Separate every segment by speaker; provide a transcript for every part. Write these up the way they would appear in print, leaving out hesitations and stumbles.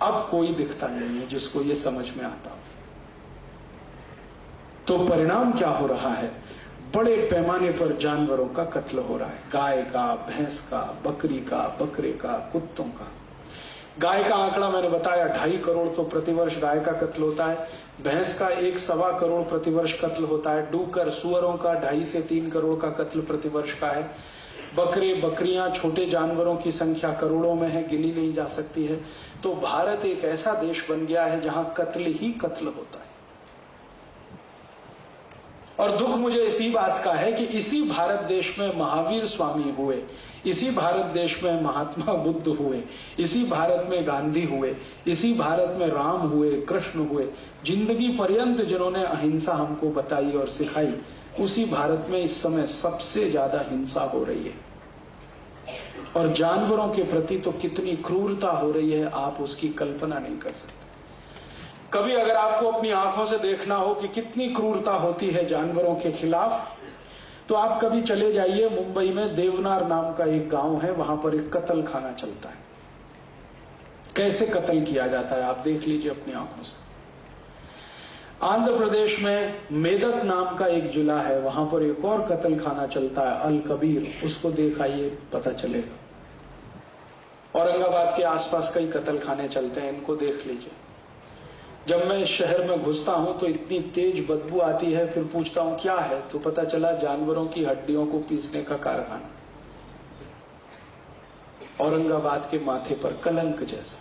Speaker 1: अब कोई दिखता नहीं है जिसको ये समझ में आता हो। तो परिणाम क्या हो रहा है? बड़े पैमाने पर जानवरों का कत्ल हो रहा है। गाय का, भैंस का, बकरी का, बकरे का, कुत्तों का। गाय का आंकड़ा मैंने बताया 2.5 करोड़ तो प्रतिवर्ष गाय का कत्ल होता है। भैंस का 1.25 करोड़ प्रतिवर्ष कत्ल होता है। डूकर, सुअरों का 2.5 से 3 करोड़ का कत्ल प्रतिवर्ष का है। बकरे, बकरियां, छोटे जानवरों की संख्या करोड़ों में है, गिनी नहीं जा सकती है। तो भारत एक ऐसा देश बन गया है जहां कत्ल ही कत्ल होता है। और दुख मुझे इसी बात का है कि इसी भारत देश में महावीर स्वामी हुए, इसी भारत देश में महात्मा बुद्ध हुए, इसी भारत में गांधी हुए, इसी भारत में राम हुए, कृष्ण हुए। जिंदगी पर्यंत जिन्होंने अहिंसा हमको बताई और सिखाई, उसी भारत में इस समय सबसे ज्यादा हिंसा हो रही है। और जानवरों के प्रति तो कितनी क्रूरता हो रही है, आप उसकी कल्पना नहीं कर सकते। कभी अगर आपको अपनी आंखों से देखना हो कि कितनी क्रूरता होती है जानवरों के खिलाफ, तो आप कभी चले जाइए। मुंबई में देवनार नाम का एक गांव है, वहां पर एक कत्ल खाना चलता है। कैसे कत्ल किया जाता है आप देख लीजिए अपनी आंखों से। आंध्र प्रदेश में मेदक नाम का एक जिला है, वहां पर एक और कत्ल खाना चलता है, अल कबीर। उसको देखाइए, पता चलेगा। औरंगाबाद के आसपास कई कत्ल खाने चलते हैं, इनको देख लीजिए। जब मैं शहर में घुसता हूं तो इतनी तेज बदबू आती है, फिर पूछता हूं क्या है, तो पता चला जानवरों की हड्डियों को पीसने का कारखाना। औरंगाबाद के माथे पर कलंक जैसा।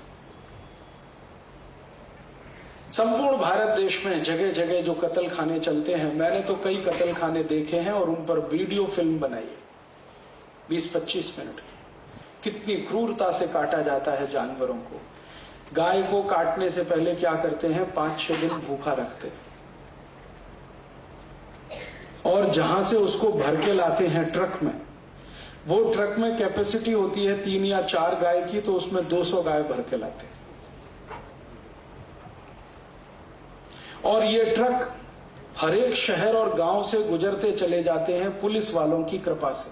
Speaker 1: संपूर्ण भारत देश में जगह जगह जो कत्ल खाने चलते हैं, मैंने तो कई कत्ल खाने देखे हैं और उन पर वीडियो फिल्म बनाई है 20-25 मिनट की। कितनी क्रूरता से काटा जाता है जानवरों को। गाय को काटने से पहले क्या करते हैं, 5-6 दिन भूखा रखते हैं, और जहां से उसको भर के लाते हैं ट्रक में, वो ट्रक में कैपेसिटी होती है 3 या 4 गाय की, तो उसमें 200 गाय भर के लाते हैं। और ये ट्रक हर एक शहर और गांव से गुजरते चले जाते हैं पुलिस वालों की कृपा से।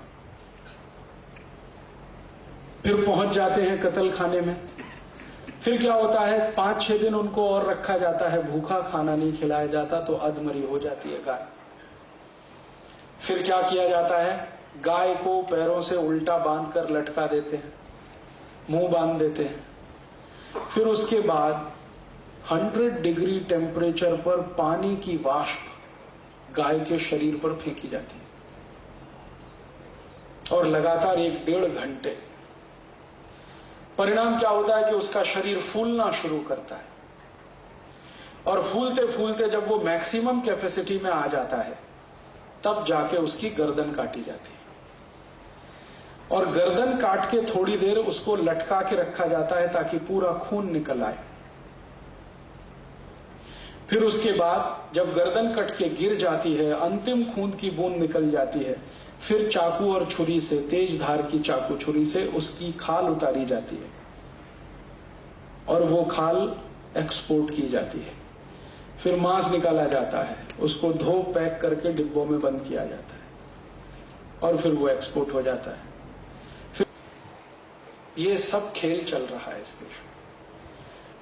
Speaker 1: फिर पहुंच जाते हैं कत्ल खाने में। फिर क्या होता है, 5-6 दिन उनको और रखा जाता है भूखा, खाना नहीं खिलाया जाता, तो अधमरी हो जाती है गाय। फिर क्या किया जाता है, गाय को पैरों से उल्टा बांधकर लटका देते हैं, मुंह बांध देते हैं। फिर उसके बाद 100 डिग्री टेम्परेचर पर पानी की वाष्प गाय के शरीर पर फेंकी जाती है, और लगातार 1-1.5 घंटे। परिणाम क्या होता है कि उसका शरीर फूलना शुरू करता है, और फूलते फूलते जब वो मैक्सिमम कैपेसिटी में आ जाता है, तब जाके उसकी गर्दन काटी जाती है। और गर्दन काट के थोड़ी देर उसको लटका के रखा जाता है ताकि पूरा खून निकल आए। फिर उसके बाद जब गर्दन कट के गिर जाती है, अंतिम खून की बूंद निकल जाती है, फिर चाकू और छुरी से, तेज धार की चाकू छुरी से उसकी खाल उतारी जाती है, और वो खाल एक्सपोर्ट की जाती है। फिर मांस निकाला जाता है, उसको धो पैक करके डिब्बों में बंद किया जाता है, और फिर वो एक्सपोर्ट हो जाता है। फिर ये सब खेल चल रहा है इस देश में।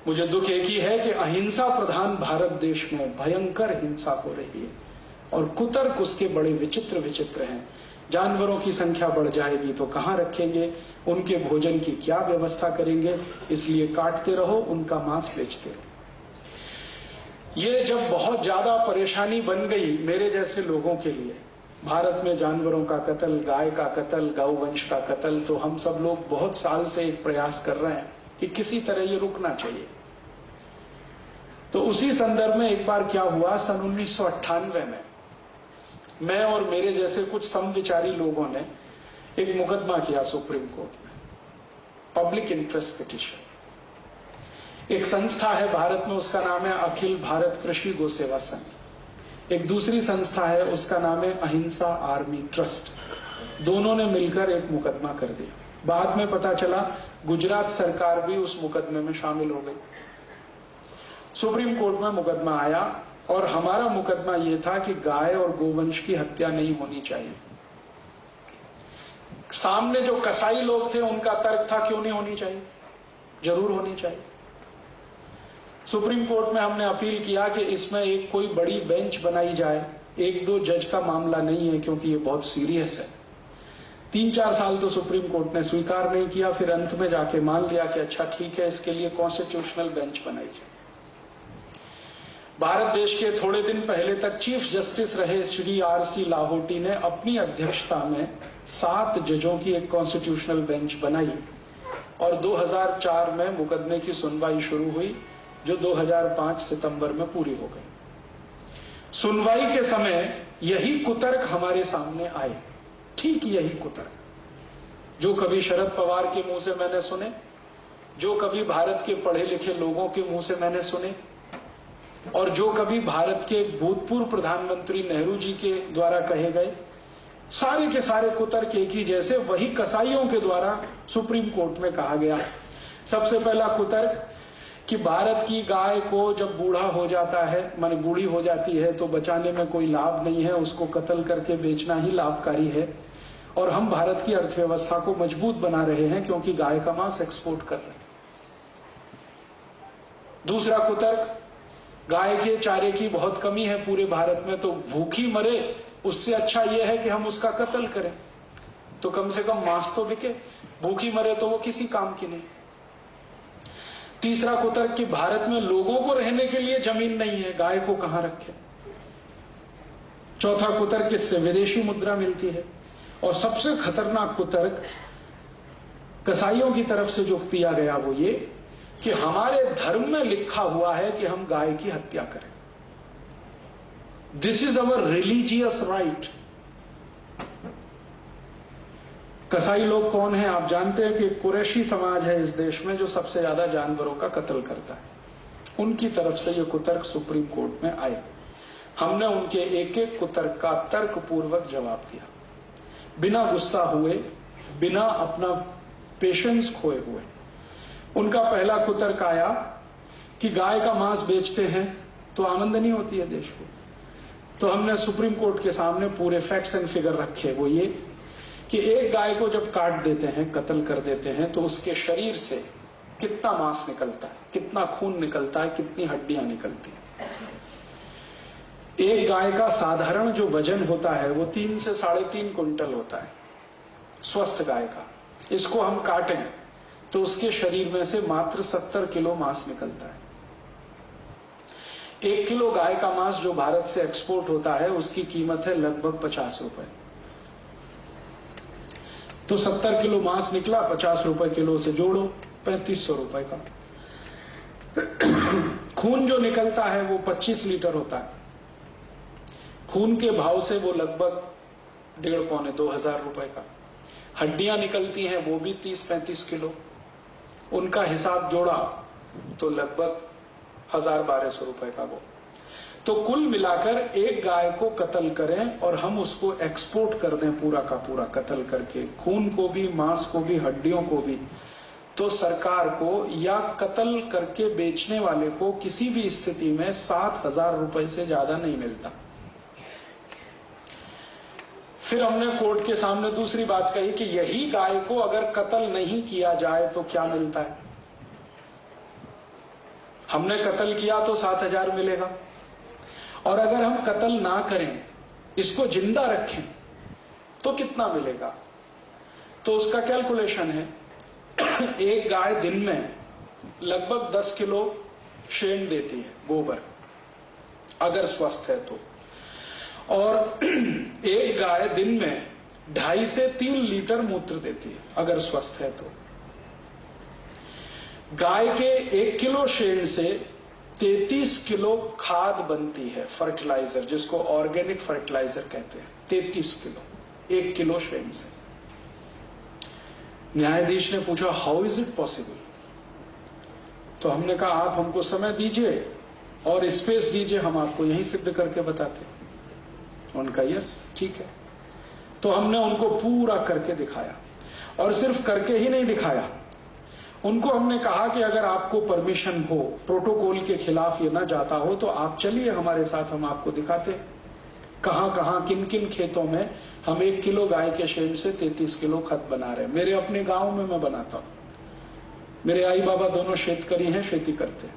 Speaker 1: मुझे दुख एक ही है कि अहिंसा प्रधान भारत देश में भयंकर हिंसा हो रही है, और कुतर्क उसके बड़े विचित्र विचित्र हैं। जानवरों की संख्या बढ़ जाएगी तो कहां रखेंगे, उनके भोजन की क्या व्यवस्था करेंगे, इसलिए काटते रहो, उनका मांस बेचते रहो। ये जब बहुत ज्यादा परेशानी बन गई मेरे जैसे लोगों के लिए, भारत में जानवरों का कत्ल, गाय का कत्ल, गौवंश का कत्ल, तो हम सब लोग बहुत साल से एक प्रयास कर रहे हैं कि किसी तरह ये रुकना चाहिए। तो उसी संदर्भ में एक बार क्या हुआ, सन 1998 में मैं और मेरे जैसे कुछ समविचारी लोगों ने एक मुकदमा किया सुप्रीम कोर्ट में, पब्लिक इंटरेस्ट पिटीशन। एक संस्था है भारत में, उसका नाम है अखिल भारत कृषि गो सेवा संघ। एक दूसरी संस्था है, उसका नाम है अहिंसा आर्मी ट्रस्ट। दोनों ने मिलकर एक मुकदमा कर दिया। बाद में पता चला गुजरात सरकार भी उस मुकदमे में शामिल हो गई। सुप्रीम कोर्ट में मुकदमा आया, और हमारा मुकदमा यह था कि गाय और गोवंश की हत्या नहीं होनी चाहिए। सामने जो कसाई लोग थे उनका तर्क था क्यों नहीं होनी चाहिए, जरूर होनी चाहिए। सुप्रीम कोर्ट में हमने अपील किया कि इसमें एक कोई बड़ी बेंच बनाई जाए, एक दो जज का मामला नहीं है क्योंकि ये बहुत सीरियस है। 3-4 साल तो सुप्रीम कोर्ट ने स्वीकार नहीं किया, फिर अंत में जाके मान लिया कि अच्छा ठीक है, इसके लिए कॉन्स्टिट्यूशनल बेंच बनाई जाए। भारत देश के थोड़े दिन पहले तक चीफ जस्टिस रहे श्री RC लाहोटी ने अपनी अध्यक्षता में 7 जजों की एक कॉन्स्टिट्यूशनल बेंच बनाई और 2004 में मुकदमे की सुनवाई शुरू हुई, जो 2005 सितंबर में पूरी हो गई। सुनवाई के समय यही कुतर्क हमारे सामने आए, ठीक यही कुतर्क जो कभी शरद पवार के मुंह से मैंने सुने, जो कभी भारत के पढ़े लिखे लोगों के मुंह से मैंने सुने, और जो कभी भारत के भूतपूर्व प्रधानमंत्री नेहरू जी के द्वारा कहे गए। सारे के सारे कुतर्क एक ही जैसे वही कसाईयों के द्वारा सुप्रीम कोर्ट में कहा गया। सबसे पहला कुतर्क कि भारत की गाय को जब बूढ़ा हो जाता है, माने बूढ़ी हो जाती है, तो बचाने में कोई लाभ नहीं है, उसको कत्ल करके बेचना ही लाभकारी है, और हम भारत की अर्थव्यवस्था को मजबूत बना रहे हैं क्योंकि गाय का मांस एक्सपोर्ट कर रहे हैं। दूसरा कुतर्क, गाय के चारे की बहुत कमी है पूरे भारत में, तो भूखी मरे उससे अच्छा यह है कि हम उसका कत्ल करें, तो कम से कम मांस तो बिके, भूखी मरे तो वो किसी काम की नहीं। तीसरा कुतर्क कि भारत में लोगों को रहने के लिए जमीन नहीं है, गाय को कहां रखे। चौथा कुतर्क, इससे विदेशी मुद्रा मिलती है। और सबसे खतरनाक कुतर्क कसाईयों की तरफ से जो दिया गया वो ये कि हमारे धर्म में लिखा हुआ है कि हम गाय की हत्या करें। This is our religious right. कसाई लोग कौन है आप जानते हैं कि कुरैशी समाज है इस देश में जो सबसे ज्यादा जानवरों का कत्ल करता है। उनकी तरफ से ये कुतर्क सुप्रीम कोर्ट में आए। हमने उनके एक एक कुतर्क का तर्कपूर्वक जवाब दिया, बिना गुस्सा हुए, बिना अपना पेशेंस खोए हुए। उनका पहला कुतर्क आया कि गाय का मांस बेचते हैं तो आमदनी होती है देश को। तो हमने सुप्रीम कोर्ट के सामने पूरे फैक्ट्स एंड फिगर रखे, वो ये कि एक गाय को जब काट देते हैं, कत्ल कर देते हैं, तो उसके शरीर से कितना मांस निकलता है, कितना खून निकलता है, कितनी हड्डियां निकलती हैं। एक गाय का साधारण जो वजन होता है वो 3 से 3.5 कुंटल होता है, स्वस्थ गाय का। इसको हम काटें तो उसके शरीर में से मात्र 70 किलो मांस निकलता है। 1 किलो गाय का मांस जो भारत से एक्सपोर्ट होता है उसकी कीमत है लगभग 50 रुपए। तो 70 किलो मांस निकला, 50 रुपए किलो से जोड़ो, 3500 रुपए का। खून जो निकलता है वो 25 लीटर होता है। खून के भाव से वो लगभग 1,500-2,000 रुपए का। हड्डियां निकलती हैं वो भी 30-35 किलो। उनका हिसाब जोड़ा तो लगभग 1,000-1,200 रुपए का वो। तो कुल मिलाकर एक गाय को कत्ल करें और हम उसको एक्सपोर्ट कर दें पूरा का पूरा कत्ल करके, खून को भी, मांस को भी, हड्डियों को भी, तो सरकार को या कत्ल करके बेचने वाले को किसी भी स्थिति में 7,000 रुपए से ज्यादा नहीं मिलता। फिर हमने कोर्ट के सामने दूसरी बात कही कि यही गाय को अगर कत्ल नहीं किया जाए तो क्या मिलता है। हमने कत्ल किया तो 7,000 मिलेगा, और अगर हम कत्ल ना करें, इसको जिंदा रखें, तो कितना मिलेगा। तो उसका कैलकुलेशन है, एक गाय दिन में लगभग 10 किलो शेण देती है, गोबर, अगर स्वस्थ है तो। और एक गाय दिन में 2.5 से 3 लीटर मूत्र देती है, अगर स्वस्थ है तो। गाय के 1 किलो शेण से 33 किलो खाद बनती है, फर्टिलाइजर, जिसको ऑर्गेनिक फर्टिलाइजर कहते हैं। 33 किलो 1 किलो शेण से। न्यायाधीश ने पूछा, हाउ इज इट पॉसिबल। तो हमने कहा, आप हमको समय दीजिए और स्पेस दीजिए, हम आपको यही सिद्ध करके बताते हैं। उनका यस, ठीक है। तो हमने उनको पूरा करके दिखाया, और सिर्फ करके ही नहीं दिखाया, उनको हमने कहा कि अगर आपको परमिशन हो, प्रोटोकॉल के खिलाफ ये ना जाता हो, तो आप चलिए हमारे साथ, हम आपको दिखाते कहां कहां किन किन खेतों में हम 1 किलो गाय के शेण से 33 किलो खत बना रहे हैं। मेरे अपने गांव में मैं बनाता हूं, मेरे आई बाबा दोनों शेतकरी हैं, खेती करते हैं।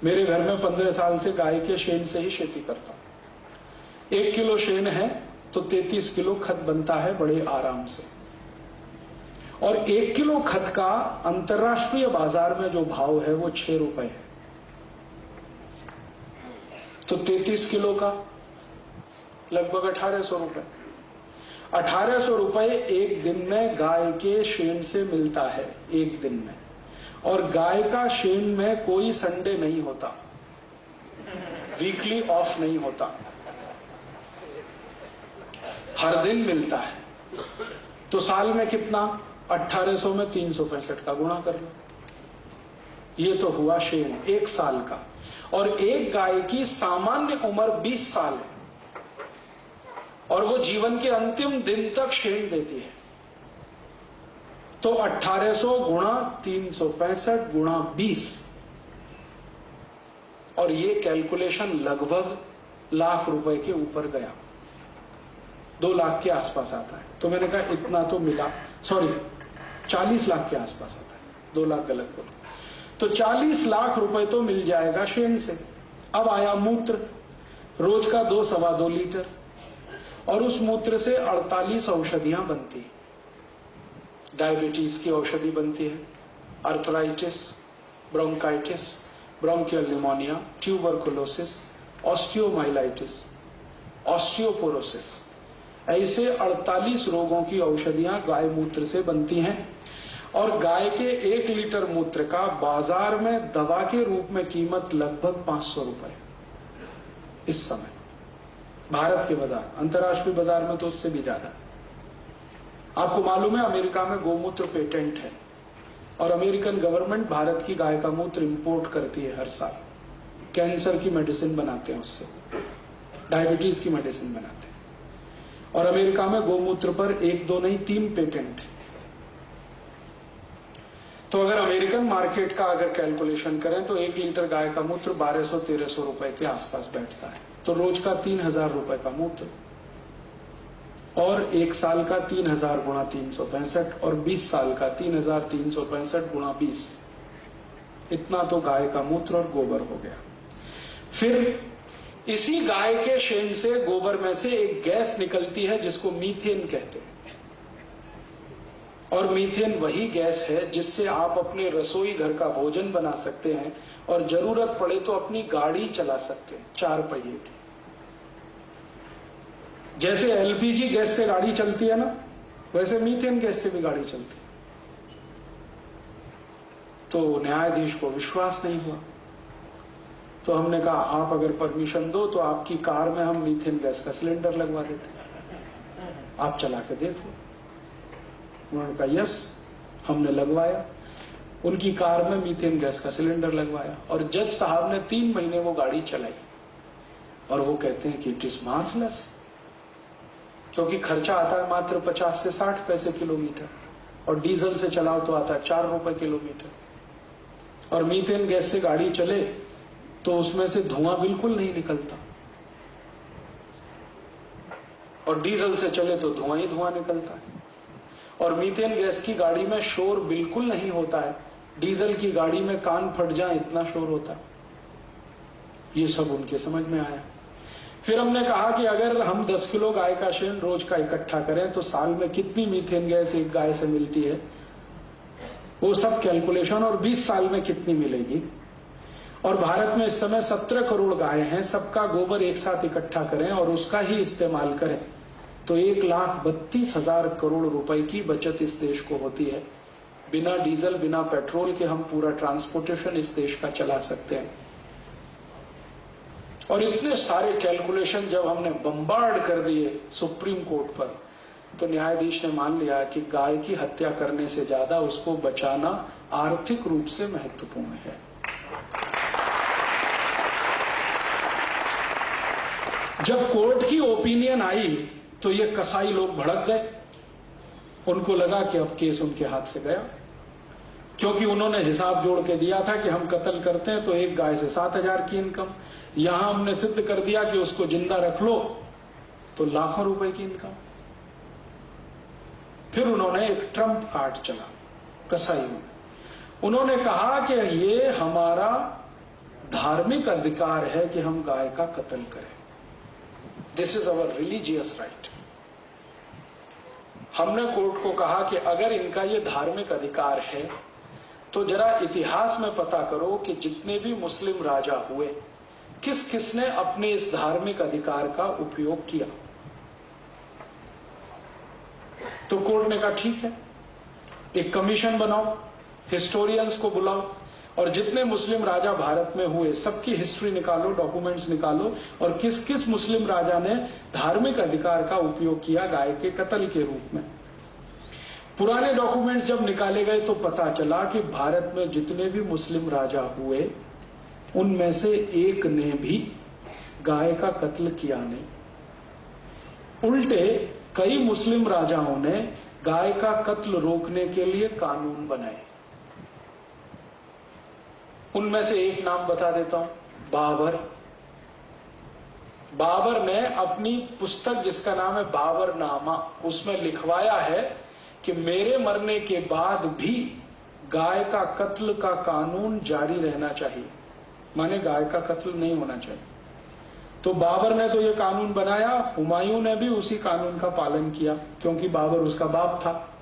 Speaker 1: मेरे घर में 15 साल से गाय के शेन से ही खेती करता हूं। 1 किलो शेन है तो 33 किलो खत बनता है बड़े आराम से। और 1 किलो खत का अंतर्राष्ट्रीय बाजार में जो भाव है वो 6 रुपए है। तो 33 किलो का लगभग 1800 रुपए। 1800 रुपए एक दिन में गाय के शेन से मिलता है, एक दिन में। और गाय का शेन में कोई संडे नहीं होता, वीकली ऑफ नहीं होता, हर दिन मिलता है। तो साल में कितना? 1800 में 365 का गुणा कर लो। ये तो हुआ शेन 1 साल का। और एक गाय की सामान्य उम्र 20 साल है और वो जीवन के अंतिम दिन तक शेन देती है। तो 1800 गुणा 365 गुणा 20, और ये कैलकुलेशन लगभग लाख रुपए के ऊपर गया, 2 लाख के आसपास आता है। तो मैंने कहा इतना तो मिला, सॉरी 40 लाख के आसपास आता है, 2 लाख गलत बोला। तो 40 लाख रुपए तो मिल जाएगा शेन से। अब आया मूत्र, रोज का 2-2.25 लीटर, और उस मूत्र से 48 औषधियां बनती है। डायबिटीज की औषधि बनती है, arthritis, bronchitis, bronchial pneumonia, tuberculosis, osteomyelitis, osteoporosis, ऐसे 48 रोगों की औषधियां गाय मूत्र से बनती हैं। और गाय के 1 लीटर मूत्र का बाजार में दवा के रूप में कीमत लगभग 500 रुपए इस समय भारत के बाजार। अंतर्राष्ट्रीय बाजार में तो उससे भी ज्यादा। आपको मालूम है अमेरिका में गोमूत्र पेटेंट है और अमेरिकन गवर्नमेंट भारत की गाय का मूत्र इंपोर्ट करती है हर साल। कैंसर की मेडिसिन बनाते हैं उससे, डायबिटीज की मेडिसिन बनाते हैं। और अमेरिका में गोमूत्र पर 1-2 नहीं 3 पेटेंट है। तो अगर अमेरिकन मार्केट का अगर कैलकुलेशन करें तो 1 लीटर गाय का मूत्र 1200-1300 रुपए के आसपास बैठता है। तो रोज का 3000 रुपए का मूत्र, और 1 साल का 3000 गुणा 365, और 20 साल का 3365 गुणा 20, इतना तो गाय का मूत्र और गोबर हो गया। फिर इसी गाय के शेन से, गोबर में से एक गैस निकलती है जिसको मीथेन कहते हैं। और मीथेन वही गैस है जिससे आप अपने रसोई घर का भोजन बना सकते हैं और जरूरत पड़े तो अपनी गाड़ी चला सकते हैं, 4 पहिए की। जैसे एलपीजी गैस से गाड़ी चलती है ना, वैसे मीथेन गैस से भी गाड़ी चलती है। तो न्यायाधीश को विश्वास नहीं हुआ, तो हमने कहा आप अगर परमिशन दो तो आपकी कार में हम मीथेन गैस का सिलेंडर लगवा देते, आप चला के देखो। उन्होंने कहा यस, हमने लगवाया। उनकी कार में मीथेन गैस का सिलेंडर लगवाया और जज साहब ने 3 महीने वो गाड़ी चलाई और वो कहते हैं कि इट इज मार्वलस, क्योंकि खर्चा आता है मात्र 50 से 60 पैसे किलोमीटर, और डीजल से चलाओ तो आता है 4 रुपए किलोमीटर। और मीथेन गैस से गाड़ी चले तो उसमें से धुआं बिल्कुल नहीं निकलता, और डीजल से चले तो धुआं ही धुआं निकलता है। और मीथेन गैस की गाड़ी में शोर बिल्कुल नहीं होता है, डीजल की गाड़ी में कान फट जाए इतना शोर होता है। ये सब उनके समझ में आया। फिर हमने कहा कि अगर हम 10 किलो गाय का शेन रोज का इकट्ठा करें तो साल में कितनी मीथेन गैस एक गाय से मिलती है, वो सब कैलकुलेशन, और 20 साल में कितनी मिलेगी। और भारत में इस समय 17 करोड़ गाय हैं, सबका गोबर एक साथ इकट्ठा करें और उसका ही इस्तेमाल करें तो 1,32,000 करोड़ रुपए की बचत इस देश को होती है। बिना डीजल, बिना पेट्रोल के हम पूरा ट्रांसपोर्टेशन इस देश का चला सकते हैं। और इतने सारे कैलकुलेशन जब हमने बम्बार्ड कर दिए सुप्रीम कोर्ट पर, तो न्यायाधीश ने मान लिया कि गाय की हत्या करने से ज्यादा उसको बचाना आर्थिक रूप से महत्वपूर्ण है। जब कोर्ट की ओपिनियन आई तो ये कसाई लोग भड़क गए, उनको लगा कि अब केस उनके हाथ से गया, क्योंकि उन्होंने हिसाब जोड़ के दिया था कि हम कत्ल करते हैं तो एक गाय से 7,000 की इनकम, यहां हमने सिद्ध कर दिया कि उसको जिंदा रख लो तो लाखों रुपए की इनकम। फिर उन्होंने एक ट्रम्प कार्ड चला कसाई में, उन्होंने कहा कि ये हमारा धार्मिक अधिकार है कि हम गाय का कत्ल करें। This is our religious right. हमने कोर्ट को कहा कि अगर इनका ये धार्मिक अधिकार है तो जरा इतिहास में पता करो कि जितने भी मुस्लिम राजा हुए किस किसने अपने इस धार्मिक अधिकार का उपयोग किया। तो कोर्ट ने कहा ठीक है, एक कमीशन बनाओ, हिस्टोरियंस को बुलाओ और जितने मुस्लिम राजा भारत में हुए सबकी हिस्ट्री निकालो, डॉक्यूमेंट्स निकालो और किस किस मुस्लिम राजा ने धार्मिक अधिकार का उपयोग किया गाय के कत्ल के रूप में। पुराने डॉक्यूमेंट्स जब निकाले गए तो पता चला कि भारत में जितने भी मुस्लिम राजा हुए उनमें से एक ने भी गाय का कत्ल किया नहीं। उल्टे कई मुस्लिम राजाओं ने गाय का कत्ल रोकने के लिए कानून बनाए। उनमें से एक नाम बता देता हूं, बाबर। बाबर ने अपनी पुस्तक जिसका नाम है बाबरनामा, उसमें लिखवाया है कि मेरे मरने के बाद भी गाय का कत्ल का कानून जारी रहना चाहिए, माने गाय का कत्ल नहीं होना चाहिए। तो बाबर ने तो ये कानून बनाया, हुमायूं ने भी उसी कानून का पालन किया क्योंकि बाबर उसका बाप था।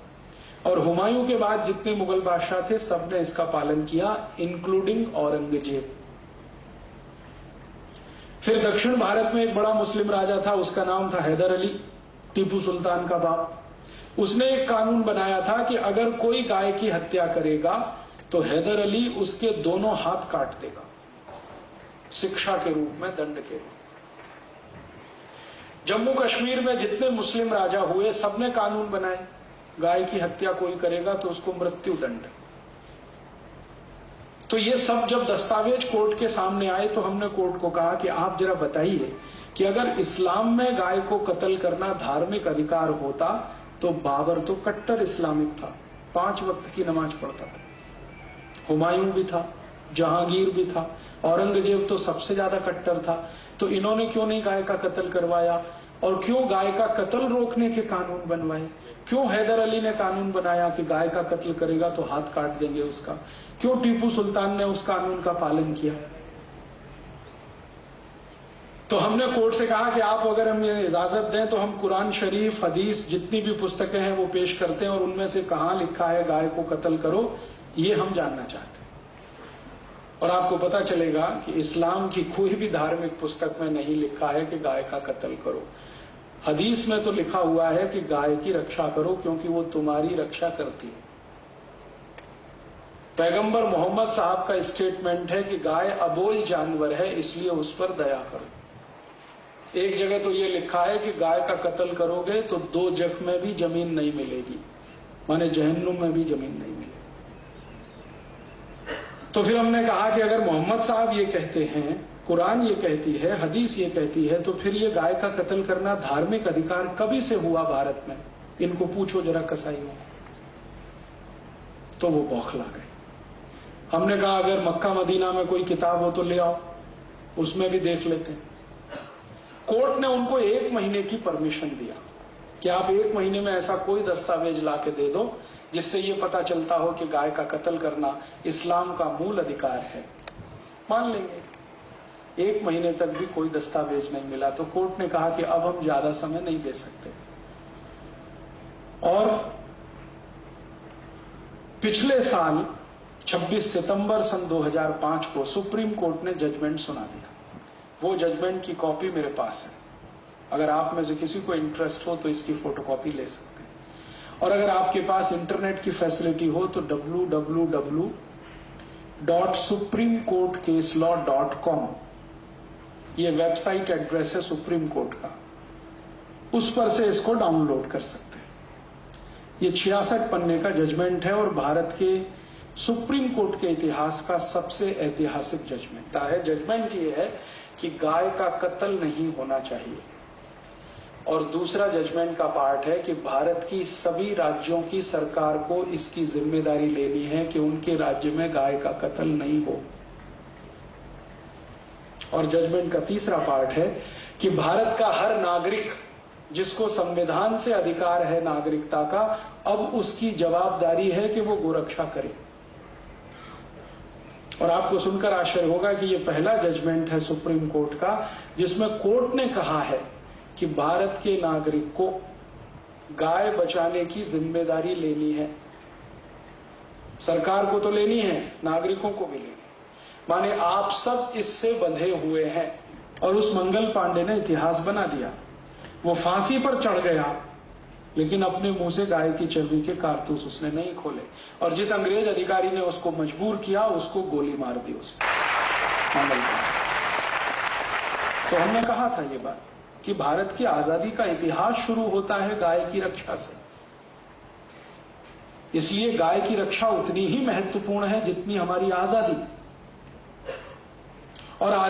Speaker 1: और हुमायूं के बाद जितने मुगल बादशाह थे सबने इसका पालन किया, इंक्लूडिंग औरंगजेब। फिर दक्षिण भारत में एक बड़ा मुस्लिम राजा था, उसका नाम था हैदर अली, टीपू सुल्तान का बाप। उसने एक कानून बनाया था कि अगर कोई गाय की हत्या करेगा तो हैदर अली उसके दोनों हाथ काट देगा, शिक्षा के रूप में, दंड के रूप में। जम्मू कश्मीर में जितने मुस्लिम राजा हुए सबने कानून बनाए, गाय की हत्या कोई करेगा तो उसको मृत्यु दंड। तो ये सब जब दस्तावेज कोर्ट के सामने आए तो हमने कोर्ट को कहा कि आप जरा बताइए कि अगर इस्लाम में गाय को कत्ल करना धार्मिक अधिकार होता तो बाबर तो कट्टर इस्लामिक था, 5 वक्त की नमाज पढ़ता था, हुमायूं भी था, जहांगीर भी था, औरंगजेब तो सबसे ज्यादा कट्टर था। तो इन्होंने क्यों नहीं गाय का कत्ल करवाया और क्यों गाय का कत्ल रोकने के कानून बनवाए? क्यों हैदर अली ने कानून बनाया कि गाय का कत्ल करेगा तो हाथ काट देंगे उसका? क्यों टीपू सुल्तान ने उस कानून का पालन किया? तो हमने कोर्ट से कहा कि आप अगर हमें इजाजत दें तो हम कुरान शरीफ, हदीस, जितनी भी पुस्तकें हैं वो पेश करते हैं और उनमें से कहां लिखा है गाय को कत्ल करो, ये हम जानना चाहते हैं। और आपको पता चलेगा कि इस्लाम की कोई भी धार्मिक पुस्तक में नहीं लिखा है कि गाय का कत्ल करो। हदीस में तो लिखा हुआ है कि गाय की रक्षा करो क्योंकि वो तुम्हारी रक्षा करती है। पैगंबर मोहम्मद साहब का स्टेटमेंट है कि गाय अबोल जानवर है इसलिए उस पर दया करो। एक जगह तो ये लिखा है कि गाय का कत्ल करोगे तो 2 जख में भी जमीन नहीं मिलेगी, माने जहन्नुम में भी जमीन नहीं मिलेगी। तो फिर हमने कहा कि अगर मोहम्मद साहब ये कहते हैं, कुरान ये कहती है, हदीस ये कहती है, तो फिर ये गाय का कत्ल करना धार्मिक अधिकार कभी से हुआ भारत में? इनको पूछो जरा कसाईयों। तो वो बौखला गए। हमने कहा अगर मक्का मदीना में कोई किताब हो तो ले आओ, उसमें भी देख लेते हैं। कोर्ट ने उनको 1 महीने की परमिशन दिया कि आप 1 महीने में ऐसा कोई दस्तावेज ला के दे दो जिससे ये पता चलता हो कि गाय का कत्ल करना इस्लाम का मूल अधिकार है। मान लेंगे। 1 महीने तक भी कोई दस्तावेज नहीं मिला तो कोर्ट ने कहा कि अब हम ज्यादा समय नहीं दे सकते। और पिछले साल 26 सितंबर सन 2005 को सुप्रीम कोर्ट ने जजमेंट सुना दिया। वो जजमेंट की कॉपी मेरे पास है, अगर आप में से किसी को इंटरेस्ट हो तो इसकी फोटोकॉपी ले सकते हैं। और अगर आपके पास इंटरनेट की फैसिलिटी हो तो www.supremecourtcaselaw.com ये वेबसाइट एड्रेस है सुप्रीम कोर्ट का, उस पर से इसको डाउनलोड कर सकते हैं। ये 66 पन्ने का जजमेंट है और भारत के सुप्रीम कोर्ट के इतिहास का सबसे ऐतिहासिक जजमेंट है। जजमेंट ये है कि गाय का कत्ल नहीं होना चाहिए। और दूसरा जजमेंट का पार्ट है कि भारत की सभी राज्यों की सरकार को इसकी जिम्मेदारी लेनी है कि उनके राज्य में गाय का कत्ल नहीं हो। और जजमेंट का तीसरा पार्ट है कि भारत का हर नागरिक जिसको संविधान से अधिकार है नागरिकता का, अब उसकी जवाबदारी है कि वो गोरक्षा करे। और आपको सुनकर आश्चर्य होगा कि ये पहला जजमेंट है सुप्रीम कोर्ट का जिसमें कोर्ट ने कहा है कि भारत के नागरिक को गाय बचाने की जिम्मेदारी लेनी है। सरकार को तो लेनी है, नागरिकों को भी लेनी है। माने आप सब इससे बंधे हुए हैं। और उस मंगल पांडे ने इतिहास बना दिया। वो फांसी पर चढ़ गया, लेकिन अपने मुंह से गाय की चर्बी के कारतूस उसने नहीं खोले। और जिस अंग्रेज अधिकारी ने उसको मजबूर किया, उसको गोली मार दी उसने, मंगल पांडे। तो हमने कहा था ये बात कि भारत की आजादी का इतिहास शुरू होता है गाय की रक्षा से। इसलिए गाय की रक्षा उतनी ही महत्वपूर्ण है जितनी हमारी आजादी। और